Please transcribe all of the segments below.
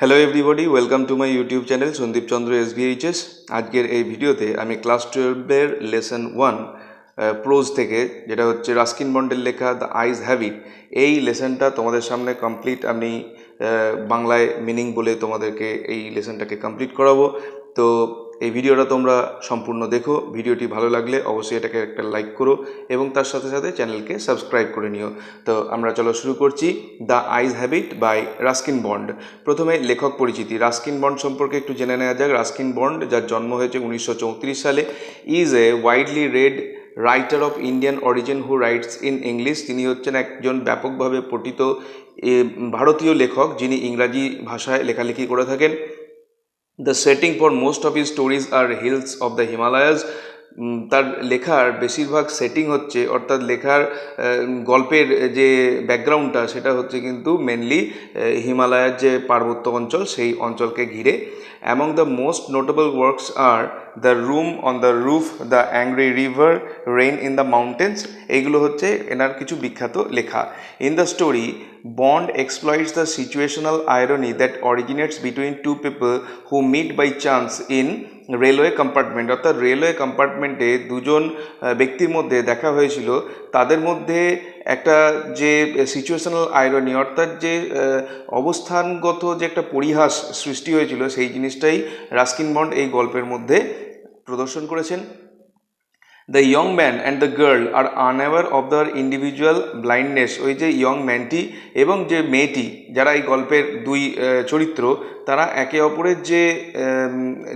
Hello everybody, welcome to my YouTube channel Sandip Chandra SBHS। আজকের এই ভিডিওতে আমি ক্লাস 12-এর লেসন 1 প্রোজ থেকে, যেটা হচ্ছে রাস্কিন বন্ডের লেখা দ্য আইজ হ্যাবিট, এই লেসনটা তোমাদের সামনে কমপ্লিট আমি বাংলায় মিনিং বলে তোমাদেরকে এই লেসনটাকে কমপ্লিট করাবো। তো এই ভিডিওটা তোমরা সম্পূর্ণ দেখো। ভিডিওটি ভালো লাগলে অবশ্যই এটাকে একটা লাইক করো এবং তার সাথে সাথে চ্যানেলকে সাবস্ক্রাইব করে নিও। তো আমরা চলো শুরু করছি। The eyes have it by Ruskin Bond. প্রথমে লেখক পরিচিতি। রাস্কিন বন্ড সম্পর্কে একটু জেনে নেওয়া যাক। রাস্কিন বন্ড, যার জন্ম হয়েছে 1934 সালে, is a widely red writer of Indian origin who writes in English. তিনি হচ্ছেন একজন ব্যাপকভাবে পঠিত ভারতীয় লেখক যিনি ইংরাজি ভাষায় লেখালেখি করে থাকেন। The setting for most of his stories are hills of the Himalayas. তার লেখার বেশিরভাগ সেটিং হচ্ছে, অর্থাৎ লেখার গল্পের যে ব্যাকগ্রাউন্ডটা সেটা হচ্ছে কিন্তু মেনলি হিমালয়ের যে পার্বত্য অঞ্চল সেই অঞ্চলকে ঘিরে। Among the most notable works are the room on the roof, the angry river, rain in the mountains. এইগুলো হচ্ছে এনার কিছু বিখ্যাত লেখা। In the story, Bond exploits the situational irony that originates between two people who meet by chance in railway compartment. অর্থাৎ railway কম্পার্টমেন্টে দুজন ব্যক্তির মধ্যে দেখা হয়েছিল, তাদের মধ্যে একটা যে সিচুয়েশনাল আইরনি, অর্থাৎ যে অবস্থানগত যে একটা পরিহাস সৃষ্টি হয়েছিল, সেই জিনিসটাই রাস্কিন বন্ড এই গল্পের মধ্যে প্রদর্শন করেছেন। The young man and the girl are unaware of the individual blindness. ওই যে ইয়ং ম্যানটি এবং যে মেয়েটি, যারা এই গল্পের দুই চরিত্র, তারা একে অপরের যে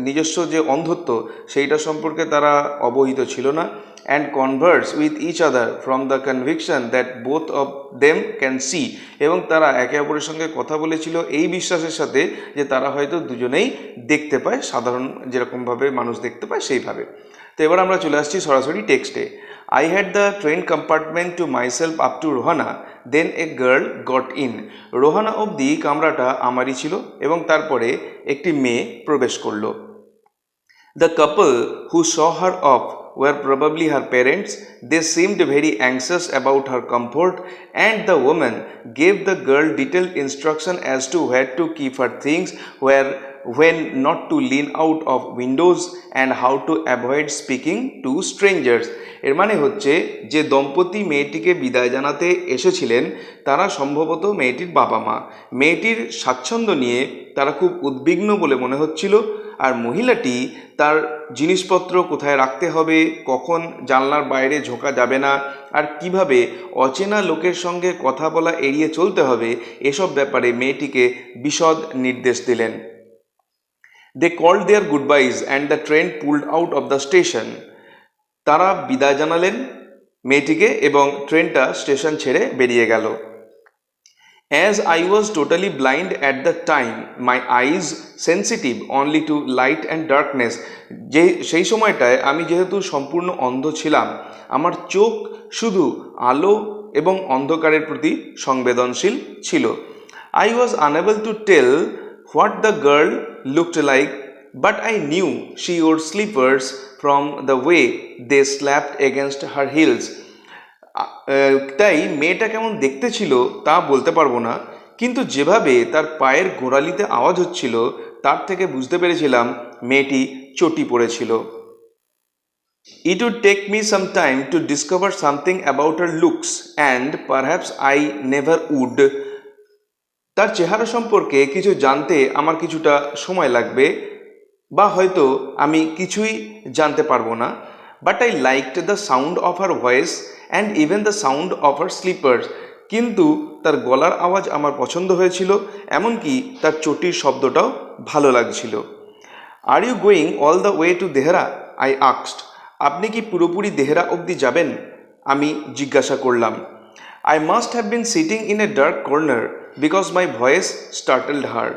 নিজস্ব যে অন্ধত্ব সেইটা সম্পর্কে তারা অবহিত ছিল না। And converse with each other from the conviction that both of them can see. এবং তারা একে অপরের সঙ্গে কথা বলেছিল এই বিশ্বাসের সাথে যে তারা হয়তো দুজনেই দেখতে পায়, সাধারণ যেরকমভাবে মানুষ দেখতে পায় সেইভাবে। তো এবার আমরা চলে আসছি সরাসরি টেক্সটে। I had the train compartment to myself up to Rohana, then a girl got in. Rohana অবধি কামরাটা আমারই ছিল এবং তারপরে একটি মেয়ে প্রবেশ করল। The couple who saw her of were probably her parents. They seemed very anxious about her comfort, and the woman gave the girl detailed instruction as to where to keep her things, when not to lean out of windows, and how to avoid speaking to strangers. এর মানে হচ্ছে যে দম্পতি মেয়েটিকে বিদায় জানাতে এসেছিলেন তারা সম্ভবত মেয়েটির বাবা মা। মেয়েটির স্বাচ্ছন্দ্য নিয়ে তারা খুব উদ্বিগ্ন বলে মনে হচ্ছিল, আর মহিলাটি তার জিনিসপত্র কোথায় রাখতে হবে, কখন জানলার বাইরে ঝোঁকা যাবে না, আর কিভাবে অচেনা লোকের সঙ্গে কথা বলা এড়িয়ে চলতে হবে, এসব ব্যাপারে মেয়েটিকে বিশদ নির্দেশ দিলেন। They called their good byes and the train pulled out of the station. তারা বিদায় জানালেন মেয়েটিকে এবং ট্রেনটা স্টেশন ছেড়ে বেরিয়ে গেল। As I was totally blind at the time, my eyes sensitive only to light and darkness. সেই সময়টায় আমি যেহেতু সম্পূর্ণ অন্ধ ছিলাম, আমার চোখ শুধু আলো এবং অন্ধকারের প্রতি সংবেদনশীল ছিল। I was unable to tell what the girl looked like, but I knew she wore slippers from the way they slapped against her heels. তাই মেয়েটা কেমন দেখতে ছিল তা বলতে পারবো না, কিন্তু যেভাবে তার পায়ের গোড়ালিতে আওয়াজ হচ্ছিল তার থেকে বুঝতে পেরেছিলাম মেয়েটি চটি পড়েছিল। It would take me some time to discover something about her looks, and perhaps I never would. তার চেহারা সম্পর্কে কিছু জানতে আমার কিছুটা সময় লাগবে, বা হয়তো আমি কিছুই জানতে পারবো না। But I liked the sound of her voice and even the sound of her sleepers. কিন্তু তার গলার আওয়াজ আমার পছন্দ হয়েছিল, এমনকি তার চটির শব্দটাও ভালো লাগছিল। আর are going all the way to Dehra, I asked. আপনি কি পুরোপুরি দেহরা অবধি যাবেন, আমি জিজ্ঞাসা করলাম। I must have been sitting in a dark corner because my voice startled her.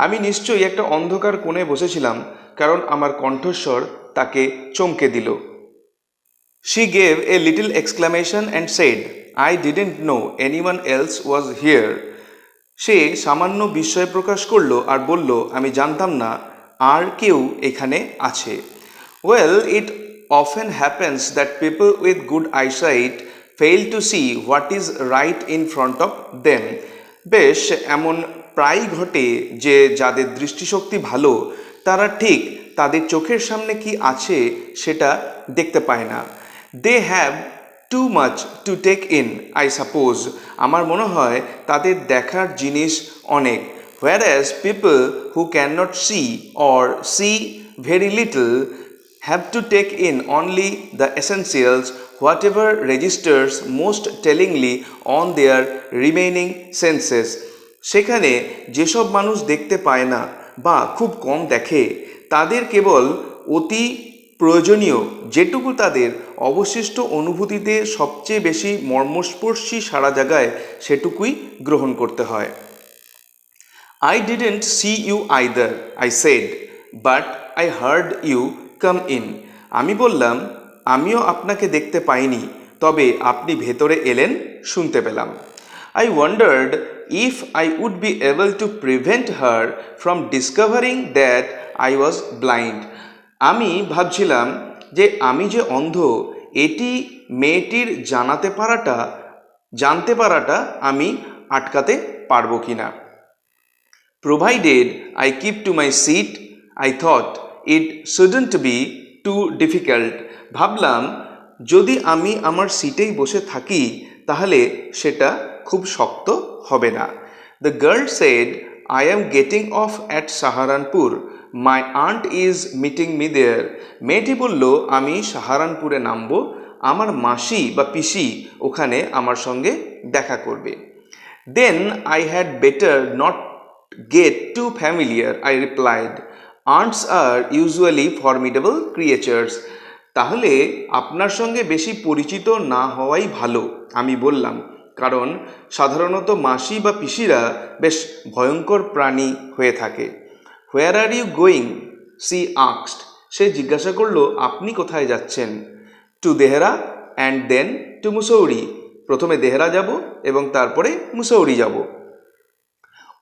আমি নিশ্চয়ই একটা অন্ধকার কোণে বসেছিলাম, কারণ আমার কণ্ঠস্বর তাকে চমকে দিল। She gave a little exclamation and said, I didn't know anyone else was here. সে সামান্য বিস্ময় প্রকাশ করলো আর বলল, আমি জানতাম না আর কেউ এখানে আছে। Well, it often happens that people with good eyesight fail to see what is right in front of them. বেশ, এমন প্রায়ই ঘটে যে যাদের দৃষ্টিশক্তি ভালো তারা ঠিক তাদের চোখের সামনে কি আছে সেটা দেখতে পায় না। They have too much to take in I suppose. আমার মনে হয় তাদের দেখার জিনিস অনেক। whereas people who cannot see or see very little have to take in only the essentials, whatever registers most tellingly on their remaining senses. সেখানে যেসব মানুষ দেখতে পায় না বা খুব কম দেখে তাদের কেবল অতি প্রয়োজনীয় যেটুকু তাদের অবশিষ্ট অনুভূতিতে সবচেয়ে বেশি মর্মস্পর্শী সারা জায়গায় সেটুকুই গ্রহণ করতে হয়। I didn't see you either, I said, but I heard you come in. আমি বললাম আমিও আপনাকে দেখতে পাইনি, তবে আপনি ভেতরে এলেন শুনতে পেলাম। I wondered if I would be able to prevent her from discovering that I was blind. আমি ভাবছিলাম যে আমি যে অন্ধ এটি মেয়েটির জানতে পারাটা আমি আটকাতে পারবো কিনা। Provided I keep to my seat, I thought it shouldn't be too difficult. ভাবলাম যদি আমি আমার সিটেই বসে থাকি তাহলে সেটা খুব শক্ত হবে না। The girl said, I am getting off at Saharanpur. My aunt is meeting me there. মেয়েটি বলল আমি সাহারানপুরে নামবো, আমার মাসি বা পিসি ওখানে আমার সঙ্গে দেখা করবে। Then I had better not get too familiar, I replied. Aunts are usually formidable creatures. তাহলে আপনার সঙ্গে বেশি পরিচিত না হওয়াই ভালো, আমি বললাম, কারণ সাধারণত মাসি বা পিসিরা বেশ ভয়ঙ্কর প্রাণী হয়ে থাকে। Where are you going? She asked. সে জিজ্ঞাসা করলো আপনি কোথায় যাচ্ছেন? To Dehra and then to Mussoorie. প্রথমে দেহরা যাব এবং তারপরে মুসৌরি যাব।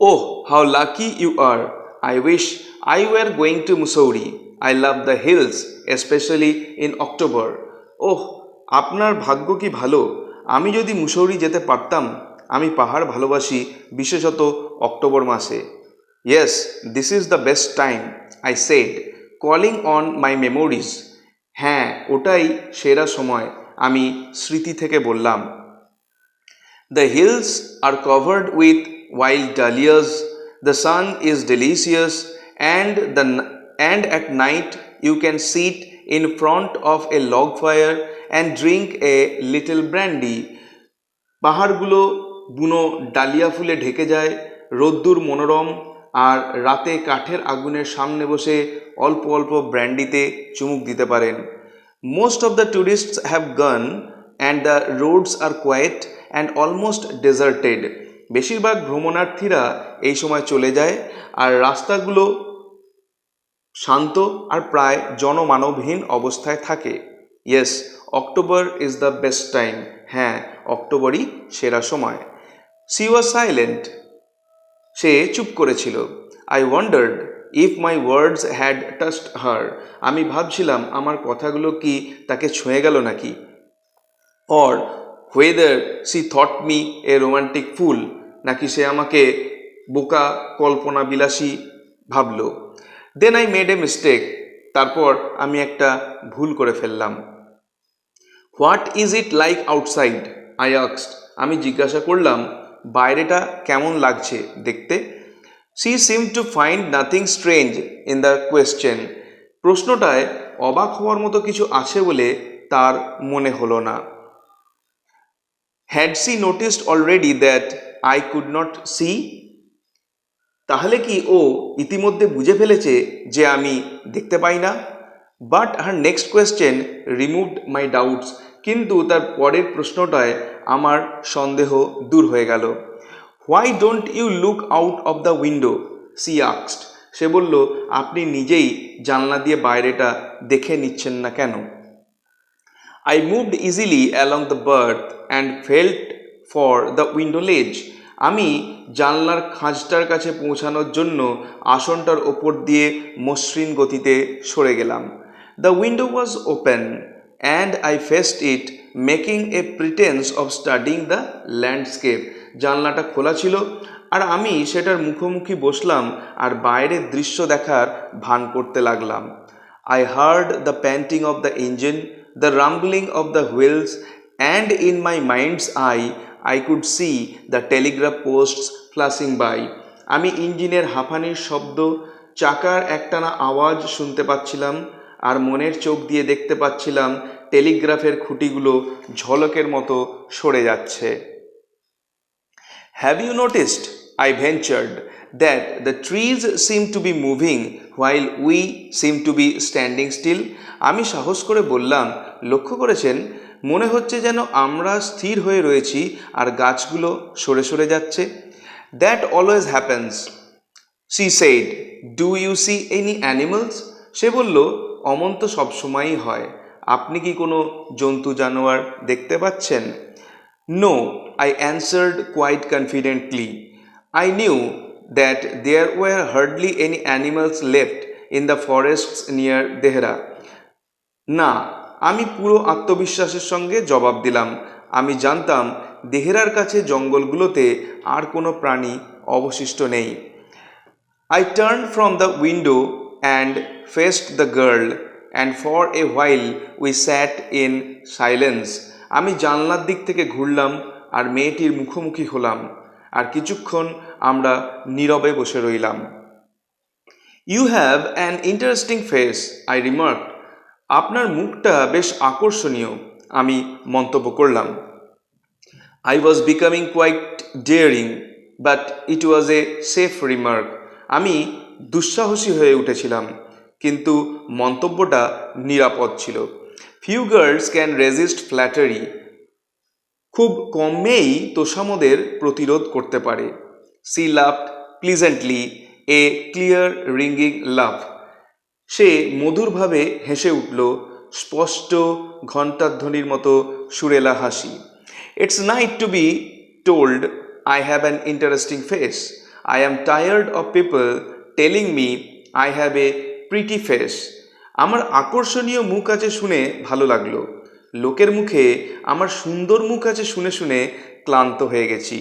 Oh, how lucky you are! I wish I were going to Mussoorie. I love the hills, especially in October. Oh, আপনার ভাগ্য কি ভালো! আমি যদি মুসৌরি যেতে পারতাম। আমি পাহাড় ভালোবাসি, বিশেষত অক্টোবর মাসে। Yes, this is the best time, I said, calling on my memories. হ্যাঁ, ওটাই সেরা সময়, আমি স্মৃতি থেকে বললাম। The hills are covered with wild dahlias, the sun is delicious, and at night you can sit in front of a log fire and drink a little brandy. পাহাড়গুলো বুনো ডালিয়া ফুলে ঢেকে যায়, রোদ্দুর মনোরম, আর রাতে কাঠের আগুনের সামনে বসে অল্প অল্প ব্র্যান্ডিতে চুমুক দিতে পারেন। Most of the tourists have gone and the roads are quiet and almost deserted. বেশিরভাগ ভ্রমণার্থীরা এই সময় চলে যায় আর রাস্তাগুলো শান্ত আর প্রায় জনমানবহীন অবস্থায় থাকে। Yes, October is the best time. হ্যাঁ, অক্টোবরই সেরা সময়। She was silent. সে চুপ করেছিল। I wondered if my words had touched her. আমি ভাবছিলাম আমার কথাগুলো কি তাকে ছুঁয়ে গেল নাকি। Or whether she thought me a romantic fool. নাকি সে আমাকে বোকা কল্পনা বিলাসী ভাবল। Then I made a mistake. তারপর আমি একটা ভুল করে ফেললাম। What is it like outside? I asked. আমি জিজ্ঞাসা করলাম বাইরেটা কেমন লাগছে দেখতে? She seemed to find nothing strange in the question. প্রশ্নটায় অবাক হওয়ার মতো কিছু আছে বলে তার মনে হলো না। Had she noticed already that I could not see? তাহলে কি ও ইতিমধ্যে বুঝে ফেলেছে যে আমি দেখতে পাই না? But her next question removed my doubts. কিন্তু তার পরের প্রশ্নটায় আমার সন্দেহ দূর হয়ে গেল। Why don't you look out of the window? She asked. সে বলল আপনি নিজেই জানলা দিয়ে বাইরেটা দেখে নিচ্ছেন না কেন? I moved easily along the berth and felt for the window ledge. আমি জানলার খাঁজটার কাছে পৌঁছানোর জন্য আসনটার ওপর দিয়ে মসৃণ গতিতে সরে গেলাম। The window was open and I faced it, making a pretense of studying the landscape. জানলাটা খোলা ছিল আর আমি সেটার মুখোমুখি বসলাম আর বাইরের দৃশ্য দেখার ভান করতে লাগলাম। I heard the panting of the engine, the rumbling of the wheels, and in my mind's eye I could see the telegraph posts flashing by. আমি ইঞ্জিনের হাঁপানির শব্দ, চাকার একটানা আওয়াজ শুনতে পাচ্ছিলাম আর মনের চোখ দিয়ে দেখতে পাচ্ছিলাম টেলিগ্রাফের খুঁটিগুলো ঝলকের মতো সরে যাচ্ছে। Have you noticed, I ventured, that the trees seem to be moving while we seem to be standing still? আমি সাহস করে বললাম, লক্ষ্য করেছেন, মনে হচ্ছে যেন আমরা স্থির হয়ে রয়েছি আর গাছগুলো সরে সরে যাচ্ছে। That always happens, she said. Do you see any animals? সে বলল, অমন তো সবসময়ই হয়। আপনি কি কোনো জন্তু জানোয়ার দেখতে পাচ্ছেন? No, I answered quite confidently. I knew that there were hardly any animals left in the forests near Dehra. না, আমি পুরো আত্মবিশ্বাসের সঙ্গে জবাব দিলাম। আমি জানতাম দেহরার কাছে জঙ্গলগুলোতে আর কোনো প্রাণী অবশিষ্ট নেই। I turned from the window and faced the girl, and for a while we sat in silence. আমি জানলার দিক থেকে ঘুরলাম আর মেয়েটির মুখোমুখি হলাম, আর কিছুক্ষণ আমরা নীরবে বসে রইলাম। You have an interesting face, I remarked. আপনার মুখটা বেশ আকর্ষণীয়, আমি মন্তব্য করলাম। I was becoming quite daring, but it was a safe remark. আমি দুঃসাহসী হয়ে উঠেছিলাম, কিন্তু মন্তব্যটা নিরাপদ ছিল। Few girls can resist flattery. খুব কম মেয়েই তোষামোদের প্রতিরোধ করতে পারে। She laughed pleasantly, a clear ringing laugh. সে মধুরভাবে হেসে উঠল, স্পষ্ট ঘণ্টাধ্বনির মতো সুরেলা হাসি। It's nice to be told I have an interesting face. I am tired of people telling me I have a pretty face. আমার আকর্ষণীয় মুখ আছে শুনে ভালো লাগলো। লোকের মুখে আমার সুন্দর মুখ আছে শুনে শুনে ক্লান্ত হয়ে গেছি।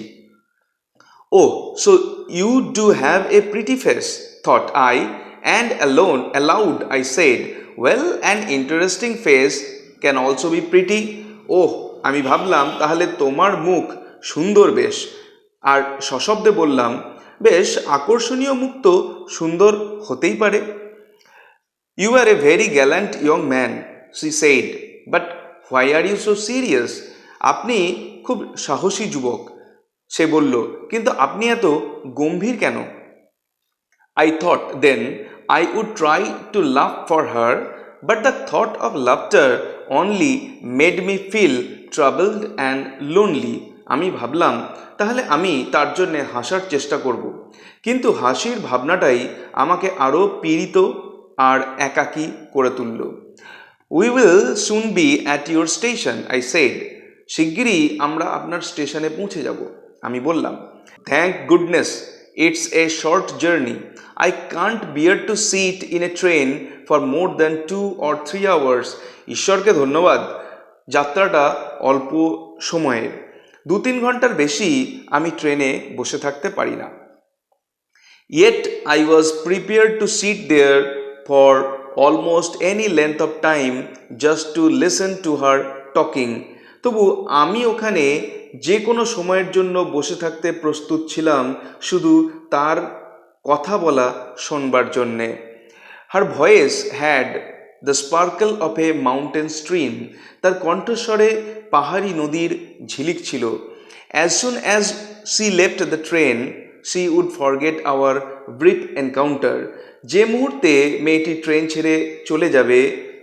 Oh, so you do have a pretty face, thought I, and aloud I said, well, an interesting face can also be pretty. Oh, আমি ভাবলাম তাহলে তোমার মুখ সুন্দর বেশ, আর সশব্দে বললাম, বেশ আকর্ষণীয় মুখ তো সুন্দর হতেই পারে। You are a very gallant young man, she said, but why are you so serious? আপনি খুব সাহসী যুবক, সে বলল, কিন্তু আপনি এত গম্ভীর কেন? I thought then I would try to laugh for her, but the thought of laughter only made me feel troubled and lonely. আমি ভাবলাম তাহলে আমি তার জন্য হাসার চেষ্টা করব, কিন্তু হাসির ভাবনাটাই আমাকে আরও পীড়িত আর একাকী করে তুলল। We will soon be at your station, I said. শিগগিরই আমরা আপনার স্টেশনে পৌঁছে যাব, আমি বললাম। Thank goodness, it's a short journey. I can't bear to sit in a train for more than 2 or 3 hours. ঈশ্বরকে ধন্যবাদ, যাত্রাটা অল্প সময়ের, 2-3 ঘন্টার বেশি আমি ট্রেনে বসে থাকতে পারি না। Yet I was prepared to sit there for almost any length of time just to listen to her talking. তবু আমি ওখানে যে কোনো সময়ের জন্য বসে থাকতে প্রস্তুত ছিলাম শুধু তার কথা বলা শোনবার জন্যে। Her voice had the sparkle of a mountain stream. তার কণ্ঠস্বরে পাহাড়ি নদীর ঝিলিক ছিল। As soon as she left the train, she would forget our brief encounter. যে মুহূর্তে মেয়েটি ট্রেন ছেড়ে চলে যাবে,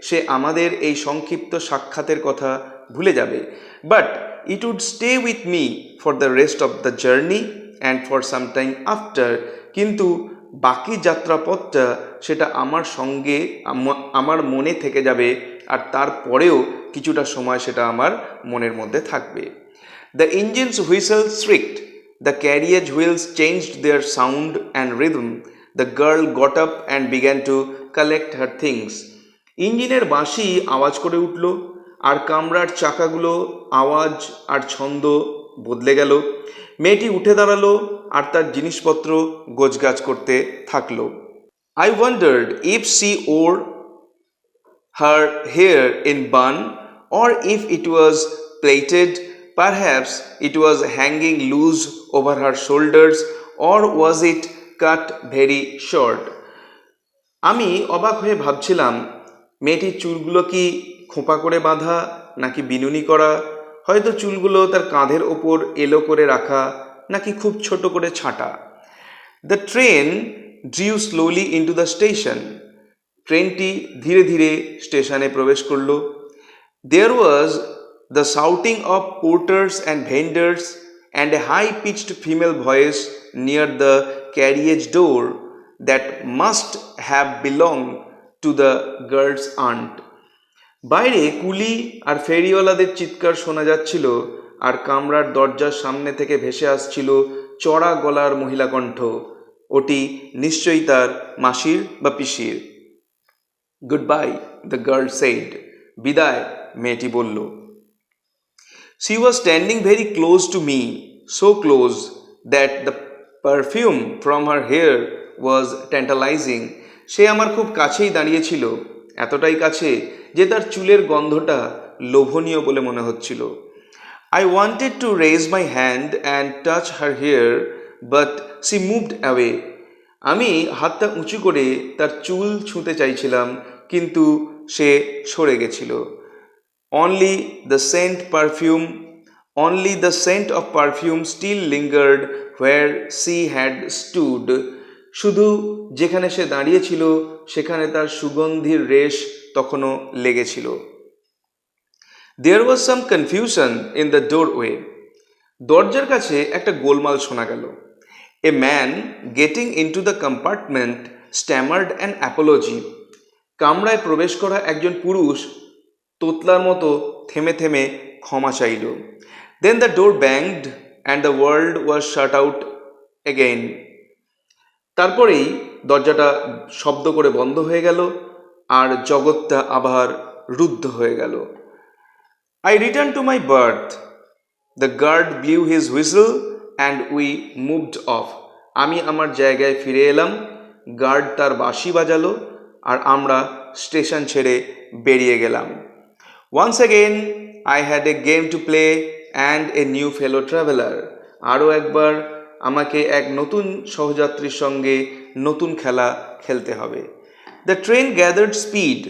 সে আমাদের এই সংক্ষিপ্ত সাক্ষাতের কথা ভুলে যাবে। But it would stay with me for the rest of the journey and for some time after. কিন্তু বাকি যাত্রাপথটা সেটা আমার সঙ্গে আমার মনে থেকে যাবে, আর তারপরেও কিছুটা সময় সেটা আমার মনের মধ্যে থাকবে। The engine's whistle shrieked. The carriage wheels changed their sound and rhythm. The girl got up and began to collect her things. ইঞ্জিনের বাঁশি আওয়াজ করে উঠল, আর কামরার চাকাগুলো আওয়াজ আর ছন্দ বদলে গেল। মেয়েটি উঠে দাঁড়ালো আর তার জিনিসপত্র গোছগাছ করতে থাকলো। I wondered if she wore her hair in bun or if it was plaited. Perhaps it was hanging loose over her shoulders or was it cut very short. আমি অবাক হয়ে ভাবছিলাম মেয়েটির চুলগুলো কি খোঁপা করে বাঁধা নাকি বিনুনি করা, হয়তো চুলগুলো তার কাঁধের ওপর এলো করে রাখা নাকি খুব ছোট করে ছাঁটা। The train drew slowly into the station. ট্রেনটি ধীরে ধীরে স্টেশনে প্রবেশ করল। There was the shouting of porters and vendors and a high pitched female voice near the carriage door that must have belong to the girl's aunt. বাইরে কুলি আর ফেরিওয়ালাদের চিৎকার শোনা যাচ্ছিল আর কামরার দরজার সামনে থেকে ভেসে আসছিল চড়া গলার মহিলা কণ্ঠ। ওটি নিশ্চয়ই তার মাসির বা পিসির। Good bye, the girl said. বিদায়, মেয়েটি বলল। She was standing very close to me, so close that the perfume from her hair was tantalizing. সে আমার খুব কাছেই দাঁড়িয়েছিল, এতটাই কাছে যে তার চুলের গন্ধটা লোভনীয় বলে মনে হচ্ছিল। I wanted to raise my hand and touch her hair, but she moved away. আমি হাতটা উঁচু করে তার চুল ছুঁতে চাইছিলাম, কিন্তু সে সরে গেছিল। Only the scent of perfume still lingered where she had stood. শুধু যেখানে সে দাঁড়িয়েছিল সেখানে তার সুগন্ধির রেশ তখনও লেগেছিল। There was some confusion in the doorway. দরজার কাছে একটা গোলমাল শোনা গেল। A man getting into the compartment stammered an apology. কামরায় প্রবেশ করা একজন পুরুষ তোতলার মতো থেমে থেমে ক্ষমা চাইল। Then the door banged and the world was shut out again. তারপরেই দরজাটা শব্দ করে বন্ধ হয়ে গেল আর জগৎটা আবার রুদ্ধ হয়ে গেল। I returned to my berth. The guard blew his whistle and we moved off. আমি আমার জায়গায় ফিরে এলাম, গার্ড তার বাঁশি বাজালো আর আমরা স্টেশন ছেড়ে বেরিয়ে গেলাম। Once again I had a game to play and a new fellow traveler. আরও একবার আমাকে এক নতুন সহযাত্রীর সঙ্গে নতুন খেলা খেলতে হবে। The train gathered speed.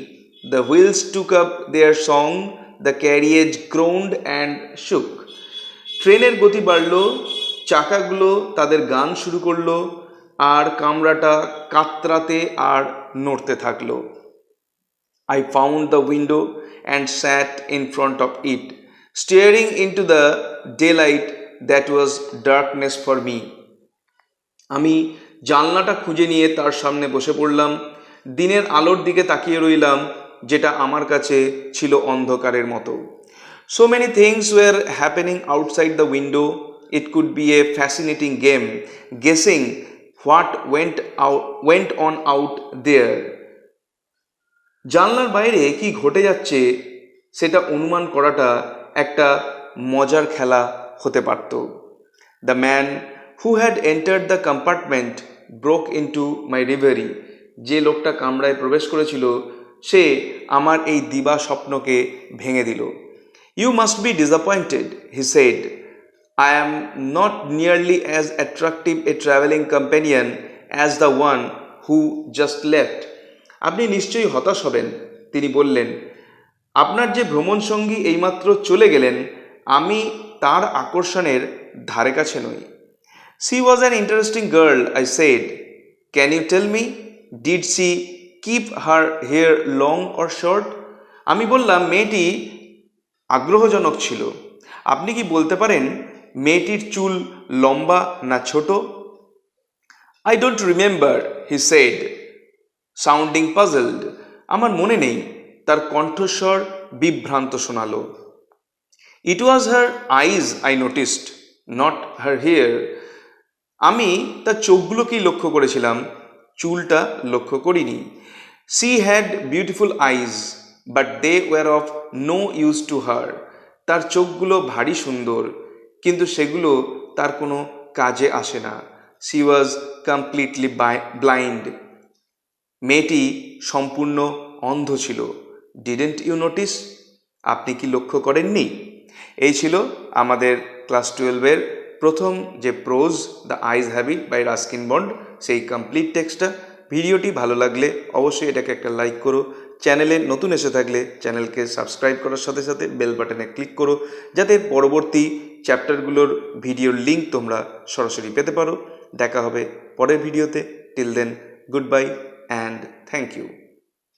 The wheels took up their song. The carriage groaned and shook. ট্রেনের গতি বাড়ল, চাকাগুলো তাদের গান শুরু করলো আর কামরাটা কাতরাতে আর নড়তে থাকলো। I found the window and sat in front of it, staring into the daylight that was darkness for me. আমি জানলাটা খুঁজে নিয়ে তার সামনে বসে পড়লাম, দিনের আলোর দিকে তাকিয়ে রইলাম যেটা আমার কাছে ছিল অন্ধকারের মতো। So many things were happening outside the window. It could be a fascinating game, guessing what went on out there. জানলার বাইরে কি ঘটে যাচ্ছে সেটা অনুমান করাটা একটা মজার খেলা হতে পারত। The man who had entered the compartment broke into my reverie. যে লোকটা কামরায় প্রবেশ করেছিল সে আমার এই দিবা স্বপ্নকে ভেঙে দিল। You must be disappointed, he said. I am not nearly as attractive a traveling companion as the one who just left. আপনি নিশ্চয়ই হতাশ হবেন, তিনি বললেন। আপনার যে ভ্রমণ সঙ্গী এইমাত্র চলে গেলেন, আমি তার আকর্ষণের ধারে কাছে নই। She was an interesting girl, I said. Can you tell me, did she keep her hair long or short? আমি বললাম, মেয়েটি আগ্রহজনক ছিল। আপনি কি বলতে পারেন মেয়েটির চুল লম্বা না ছোট? I don't remember, he said, sounding puzzled. আমার মনে নেই, তার কণ্ঠস্বর বিভ্রান্ত শোনালো। It was her eyes I noticed, not her hair. আমি তার চোখগুলোকেই লক্ষ্য করেছিলাম, চুলটা লক্ষ্য করিনি। She had beautiful eyes, but they were of no use to her. তার চোখগুলো ভারী সুন্দর, কিন্তু সেগুলো তার কোনো কাজে আসে না। She was completely blind. মেয়েটি সম্পূর্ণ অন্ধ ছিল। Didn't you notice? আপনি কি লক্ষ্য করেননি? এই ছিল আমাদের ক্লাস 12-এর প্রথম যে prose the eyes have it by Ruskin Bond, সেই কমপ্লিট টেক্সটটা। ভিডিওটি ভালো লাগলে অবশ্যই এটাকে একটা লাইক করো। চ্যানেলে নতুন এসে থাকলে চ্যানেলকে সাবস্ক্রাইব করার সাথে সাথে বেল বাটনে ক্লিক করো, যাতে পরবর্তী চ্যাপ্টারগুলোর ভিডিওর লিঙ্ক তোমরা সরাসরি পেতে পারো। দেখা হবে পরের ভিডিওতে। Till then, good bye and thank you.